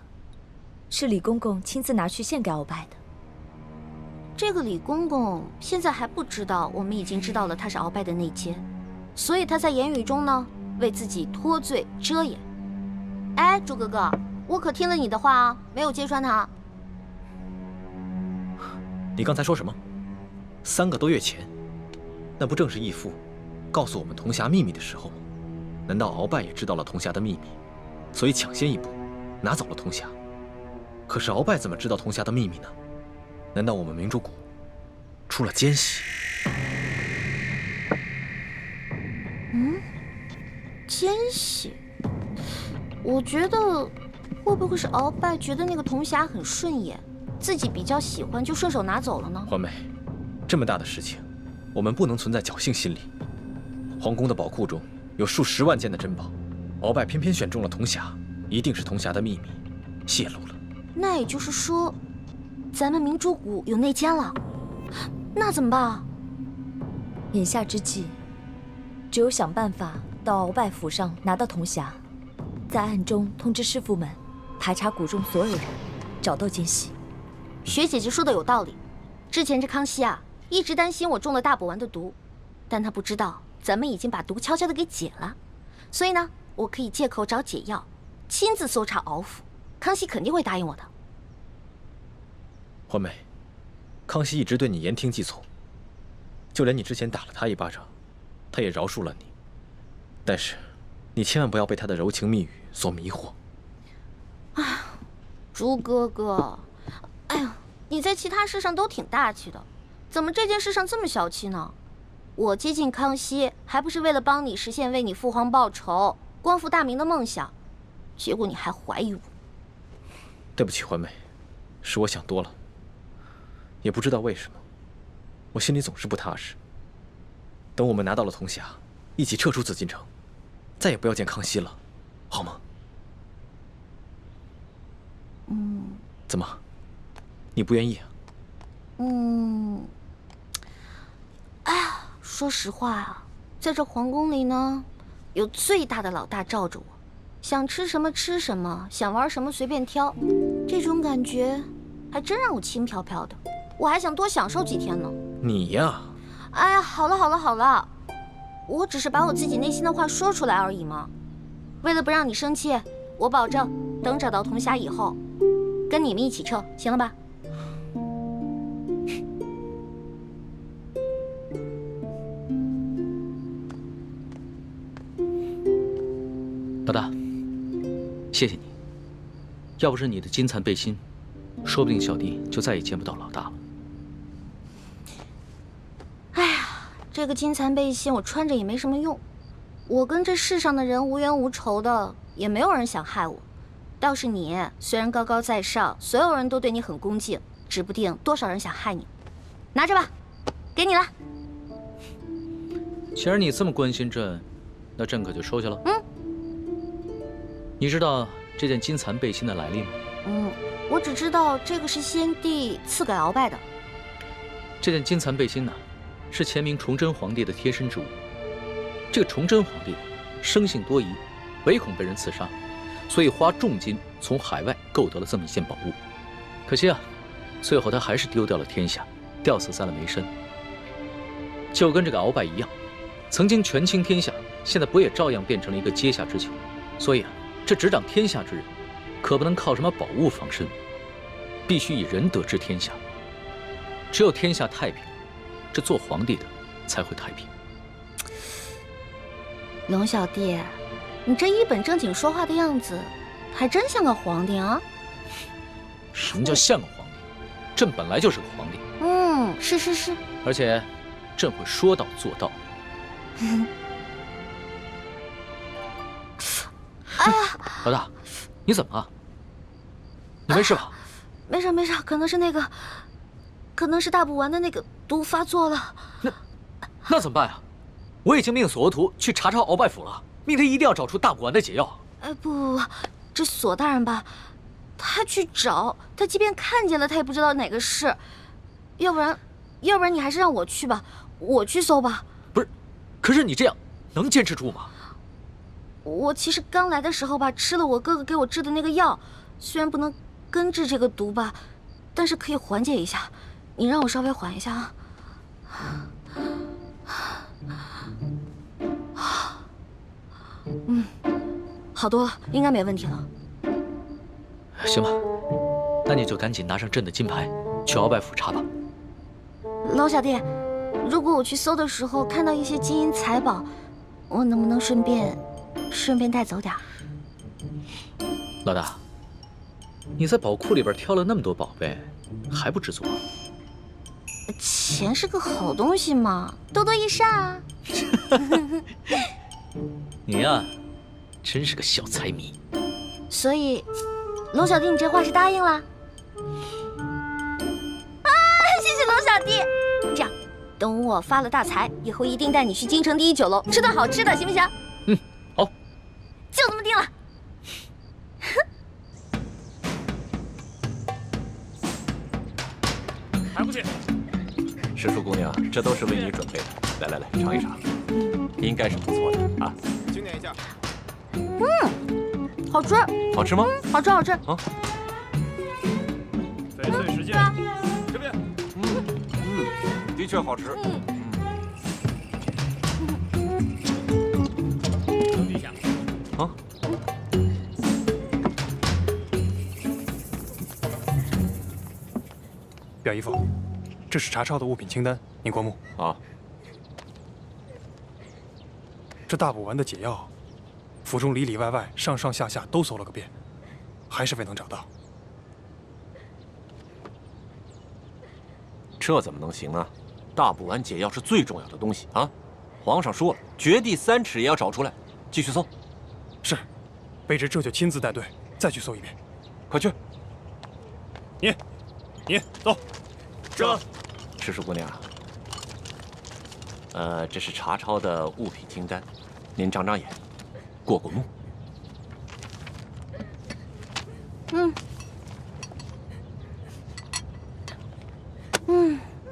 是李公公亲自拿去献给鳌拜的。这个李公公现在还不知道我们已经知道了他是鳌拜的内奸，所以他在言语中呢为自己脱罪遮掩。哎，朱哥哥，我可听了你的话啊，没有揭穿他。你刚才说什么？3个多月前，那不正是义父告诉我们铜匣秘密的时候吗？难道鳌拜也知道了铜匣的秘密，所以抢先一步拿走了铜匣？可是鳌拜怎么知道铜匣的秘密呢？难道我们明珠谷出了奸细？奸细？我觉得会不会是鳌拜觉得那个铜匣很顺眼，自己比较喜欢，就顺手拿走了呢？环美，这么大的事情，我们不能存在侥幸心理。皇宫的宝库中有数10万件的珍宝，鳌拜偏偏选中了铜匣，一定是铜匣的秘密泄露了。那也就是说，咱们明珠谷有内奸了，那怎么办啊？眼下之计，只有想办法到鳌拜府上拿到铜匣，在暗中通知师傅们排查谷中所有人，找到奸细。学姐姐说的有道理，之前这康熙啊，一直担心我中了大补丸的毒，但他不知道咱们已经把毒悄悄的给解了，所以呢，我可以借口找解药，亲自搜查鳌府，康熙肯定会答应我的。环美，康熙一直对你言听计从，就连你之前打了他一巴掌，他也饶恕了你。但是，你千万不要被他的柔情蜜语所迷惑。朱哥哥，哎呀，你在其他事上都挺大气的，怎么这件事上这么小气呢？我接近康熙，还不是为了帮你实现为你父皇报仇、光复大明的梦想，结果你还怀疑我。对不起，环美，是我想多了。也不知道为什么，我心里总是不踏实。等我们拿到了铜匣，一起撤出紫禁城，再也不要见康熙了，好吗？怎么，你不愿意啊？哎呀，说实话啊，在这皇宫里呢，有最大的老大罩着我，想吃什么吃什么，想玩什么随便挑，这种感觉还真让我轻飘飘的。我还想多享受几天呢。你呀，哎呀，好了好了好了，我只是把我自己内心的话说出来而已嘛。为了不让你生气，我保证等找到铜匣以后，跟你们一起撤，行了吧？老大，谢谢你。要不是你的金蚕背心，说不定小弟就再也见不到老大了。哎呀，这个金蚕背心我穿着也没什么用，我跟这世上的人无冤无仇的，也没有人想害我。倒是你，虽然高高在上，所有人都对你很恭敬，指不定多少人想害你。拿着吧，给你了。既然你这么关心朕，那朕可就收下了。你知道这件金蚕背心的来历吗？我只知道这个是先帝赐给鳌拜的。这件金蚕背心呢，是前明崇祯皇帝的贴身之物。这个崇祯皇帝生性多疑，唯恐被人刺杀，所以花重金从海外购得了这么一件宝物。可惜啊，最后他还是丢掉了天下，吊死在了梅山。就跟这个鳌拜一样，曾经权倾天下，现在不也照样变成了一个阶下之囚？所以啊，这执掌天下之人，可不能靠什么宝物防身，必须以仁德治天下。只有天下太平，这做皇帝的才会太平。龙小弟，你这一本正经说话的样子，还真像个皇帝啊！什么叫像个皇帝？朕本来就是个皇帝。是，而且朕会说到做到。哎呀，老大，你怎么了？你没事吧？没事，可能是那个可能是大补丸的那个毒发作了。那怎么办呀？我已经命索额图去查抄鳌拜府了，命他一定要找出大补丸的解药。哎，不，这索大人吧，他去找，他即便看见了，他也不知道哪个是。要不然你还是让我去吧，我去搜吧。不是，可是你这样能坚持住吗？我其实刚来的时候吧，吃了我哥哥给我制的那个药，虽然不能根治这个毒吧，但是可以缓解一下。你让我稍微缓一下啊。好多了，应该没问题了。行吧，那你就赶紧拿上朕的金牌，去鳌拜府查吧。老小弟，如果我去搜的时候看到一些金银财宝，我能不能顺便带走点儿？老大，你在宝库里边挑了那么多宝贝，还不知足？钱是个好东西嘛，多多益善啊。你呀，真是个小财迷。所以，龙小弟，你这话是答应了？啊，谢谢龙小弟。这样，等我发了大财以后，一定带你去京城第一酒楼吃顿好吃的，行不行？嗯，好，就这么定了。还不去？石树姑娘，这都是为你准备的。来，尝一尝，应该是不错的啊。经典一下。好吃。好吃吗？好吃。啊。翡翠时间，这边。的确好吃。等一下。啊。表姨夫，这是查抄的物品清单，您过目。啊。这大补丸的解药，府中里里外外、上上下下都搜了个遍，还是未能找到。这怎么能行呢？大补丸解药是最重要的东西啊！皇上说了，掘地3尺也要找出来。继续搜。是，卑职这就亲自带队再去搜一遍。快去。你走。这。石树姑娘，这是查抄的物品清单，您长长眼，过目。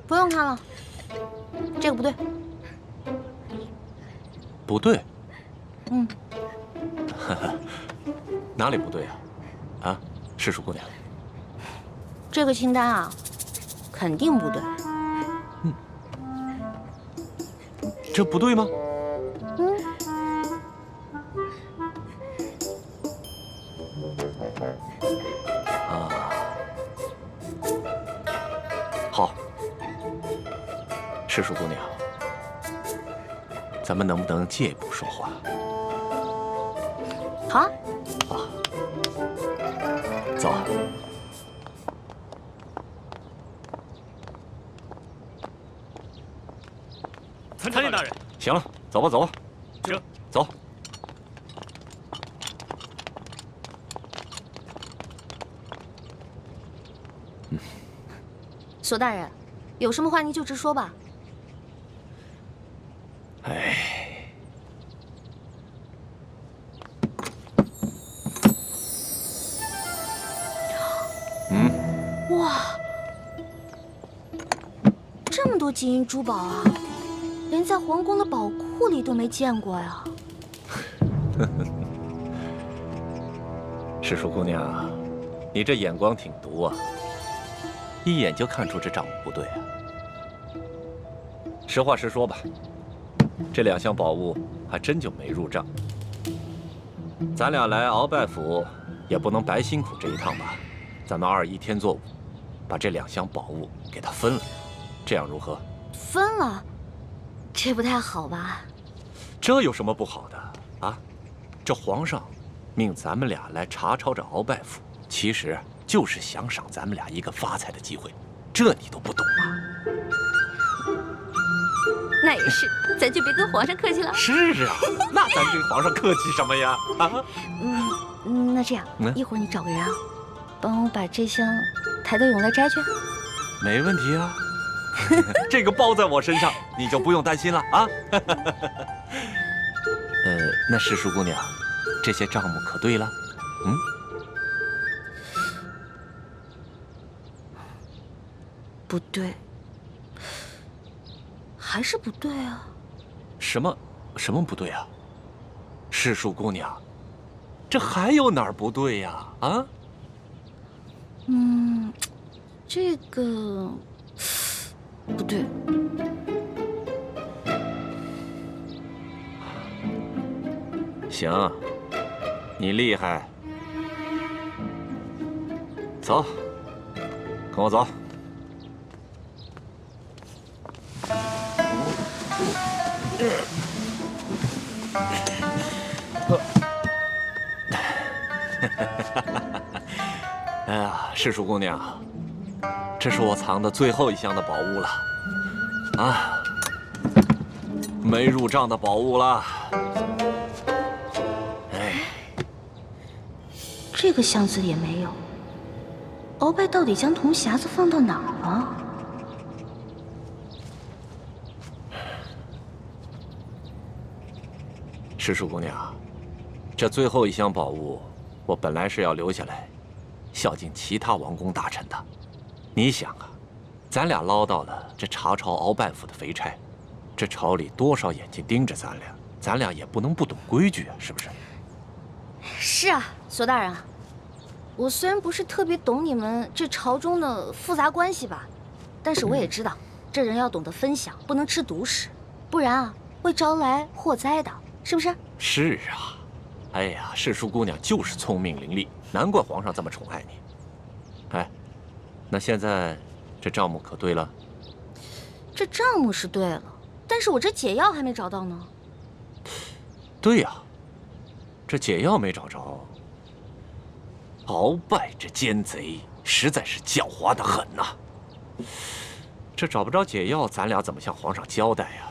不用看了，这个不对。不对。哪里不对啊？啊，石树姑娘。这个清单啊，肯定不对。这不对吗？好，石树姑娘，咱们能不能借一步说话？好啊。走。参见大人。行了，走吧。这，走。索大人，有什么话您就直说吧。哇，这么多金银珠宝啊，连在皇宫的宝库里都没见过呀。石树姑娘，你这眼光挺毒啊，一眼就看出这账目不对啊。实话实说吧，这2箱宝物还真就没入账。咱俩来鳌拜府，也不能白辛苦这一趟吧？咱们2-1天作5，把这2箱宝物给它分了，这样如何？分了，这不太好吧？这有什么不好的啊？这皇上命咱们俩来查抄这鳌拜府，其实就是想赏咱们俩一个发财的机会，这你都不懂吗？那也是，咱就别跟皇上客气了。是啊，那咱跟皇上客气什么呀？啊？那这样，一会儿你找个人啊，帮我把这箱抬到永乐斋去。没问题啊，这个包在我身上，你就不用担心了啊。那世淑姑娘，这些账目可对了？嗯？不对，还是不对啊。什么不对啊？世淑姑娘，这还有哪儿不对呀？啊？这个不对。行，你厉害。走，跟我走。哎呀，世淑姑娘，这是我藏的最后一箱的宝物了，啊，没入账的宝物了。哎，这个箱子也没有。鳌拜到底将铜匣子放到哪儿了？世淑姑娘，这最后一箱宝物，我本来是要留下来，孝敬其他王公大臣的。你想啊，咱俩捞到了这查朝鳌拜府的肥差，这朝里多少眼睛盯着咱俩也不能不懂规矩啊，是不是？是啊，索大人，我虽然不是特别懂你们这朝中的复杂关系吧，但是我也知道，这人要懂得分享，不能吃独食，不然啊会招来祸灾的，是不是？是啊，哎呀，世淑姑娘就是聪明伶俐，难怪皇上这么宠爱你。哎，那现在这账目可对了？这账目是对了，但是我这解药还没找到呢。对呀，这解药没找着。鳌拜这奸贼实在是狡猾得很呐！这找不着解药，咱俩怎么向皇上交代呀？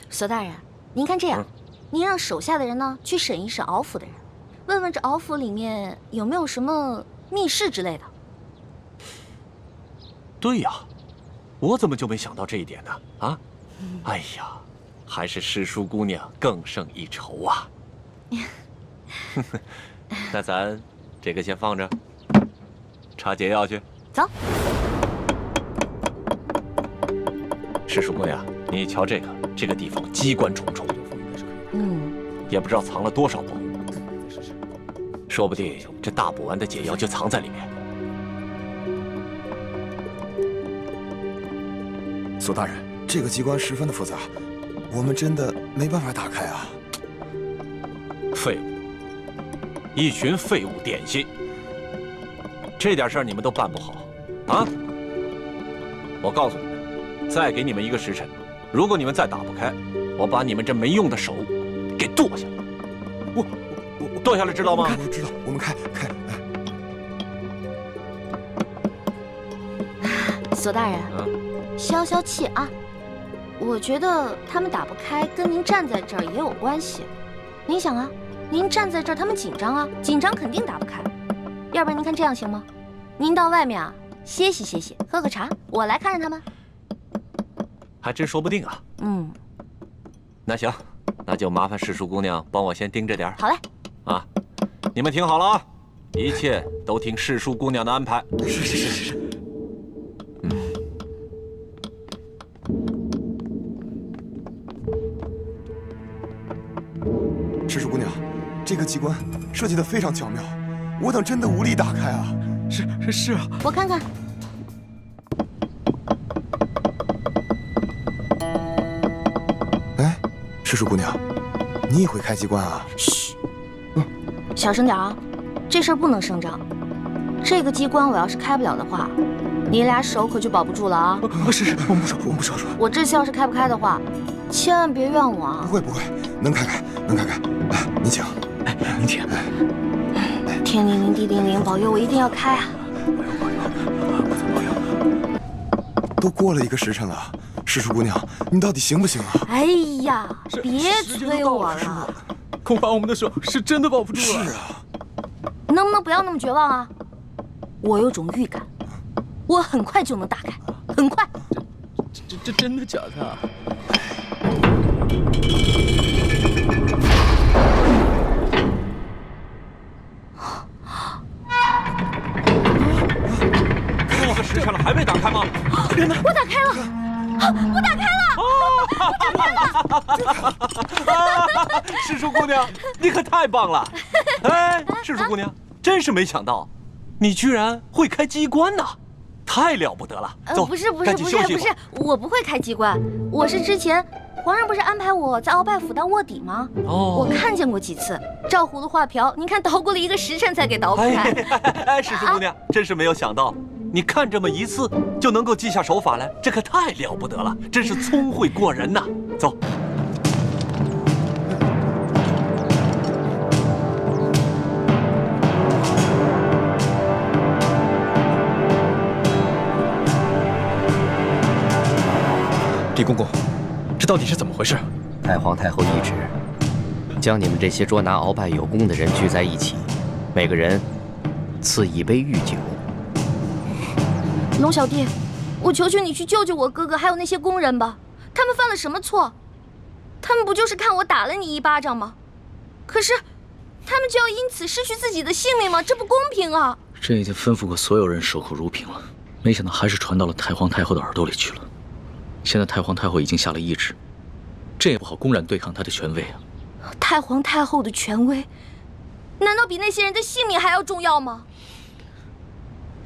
索大人，您看这样，您让手下的人呢去审一审鳌府的人，问问这鳌府里面有没有什么密室之类的。对呀，我怎么就没想到这一点呢？啊，哎呀，还是世淑姑娘更胜一筹啊！那咱这个先放着，查解药去。走。世淑姑娘，你瞧这个地方机关重重，也不知道藏了多少宝物，说不定这大补丸的解药就藏在里面。索大人，这个机关十分的复杂，我们真的没办法打开啊！废物，一群废物点心，这点事儿你们都办不好啊！我告诉你们，再给你们一个时辰，如果你们再打不开，我把你们这没用的手给剁下来。我剁下来知道吗？我知道，我们开。索大人，消消气啊！我觉得他们打不开，跟您站在这儿也有关系。您想啊，您站在这儿，他们紧张啊，紧张肯定打不开。要不然您看这样行吗？您到外面啊歇息，喝个茶，我来看着他们。还真说不定啊。那行，那就麻烦世淑姑娘帮我先盯着点儿。好嘞。啊，你们听好了啊，一切都听世淑姑娘的安排。是。世淑姑娘，这个机关设计得非常巧妙，我等真的无力打开啊！是啊，我看看。哎，世淑姑娘，你也会开机关啊？嘘，小声点啊，这事儿不能声张。这个机关我要是开不了的话，你俩手可就保不住了啊！是，我们不说。我这次要是开不开的话，千万别怨我啊！不会，能开。来，您请。您请。天灵灵，地灵灵，保佑我一定要开啊！保佑。都过了1个时辰了，世淑姑娘，你到底行不行啊？哎呀，别催我了，恐怕我们的手是真的保不住了。是啊，能不能不要那么绝望啊？我有种预感，我很快就能打开，很快。这真的假的啊？这个时辰了，还没打开吗？我打开了，我打开了！世叔姑娘，你可太棒了！哎，世叔姑娘，真是没想到，你居然会开机关呐！太了不得了！走，不是，赶紧休息吧。我不会开机关，我是之前皇上不是安排我在鳌拜府当卧底吗？哦，我看见过几次，照葫芦画瓢，您看捣鼓了1个时辰才给捣鼓开。哎，世叔姑娘，真是没有想到，你看这么一次就能够记下手法来，这可太了不得了，真是聪慧过人呐！走。李公公，这到底是怎么回事？太皇太后懿旨，将你们这些捉拿鳌拜有功的人聚在一起，每个人赐1杯御酒。龙小弟，我求求你去救救我哥哥，还有那些工人吧。他们犯了什么错？他们不就是看我打了你1巴掌吗？可是，他们就要因此失去自己的性命吗？这不公平啊！朕已经吩咐过所有人守口如瓶了，没想到还是传到了太皇太后的耳朵里去了。现在太皇太后已经下了懿旨，朕也不好公然对抗她的权威啊。太皇太后的权威，难道比那些人的性命还要重要吗？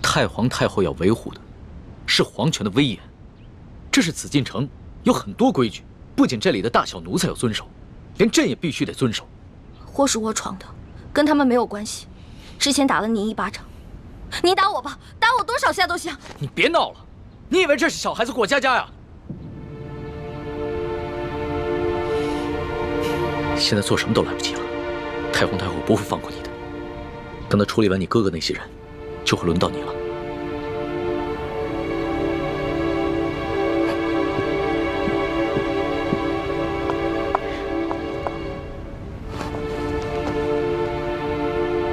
太皇太后要维护的是皇权的威严，这是紫禁城有很多规矩，不仅这里的大小奴才要遵守，连朕也必须得遵守。祸是我闯的，跟他们没有关系。之前打了你1巴掌，你打我吧，打我多少下都行。你别闹了，你以为这是小孩子过家家呀？现在做什么都来不及了，太皇太后不会放过你的。等她处理完你哥哥那些人，就会轮到你了。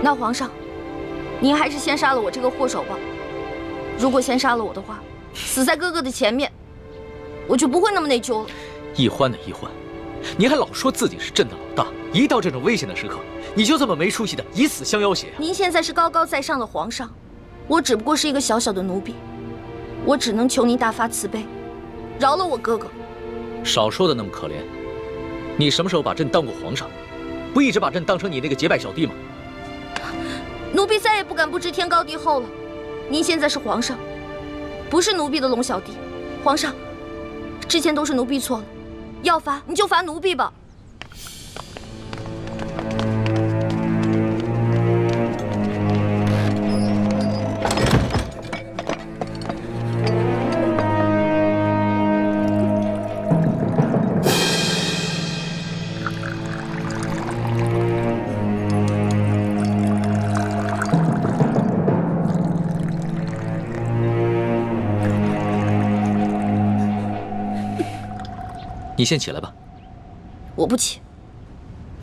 那皇上，您还是先杀了我这个祸首吧。如果先杀了我的话，死在哥哥的前面，我就不会那么内疚了。懿欢的懿欢，你还老说自己是朕的老大，一到这种危险的时刻，你就这么没出息的以死相要挟啊！您现在是高高在上的皇上，我只不过是一个小小的奴婢，我只能求您大发慈悲，饶了我哥哥。少说的那么可怜，你什么时候把朕当过皇上？不一直把朕当成你那个结拜小弟吗？奴婢再也不敢不知天高地厚了。您现在是皇上，不是奴婢的龙小弟。皇上，之前都是奴婢错了，要罚你就罚奴婢吧。你先起来吧。我不起。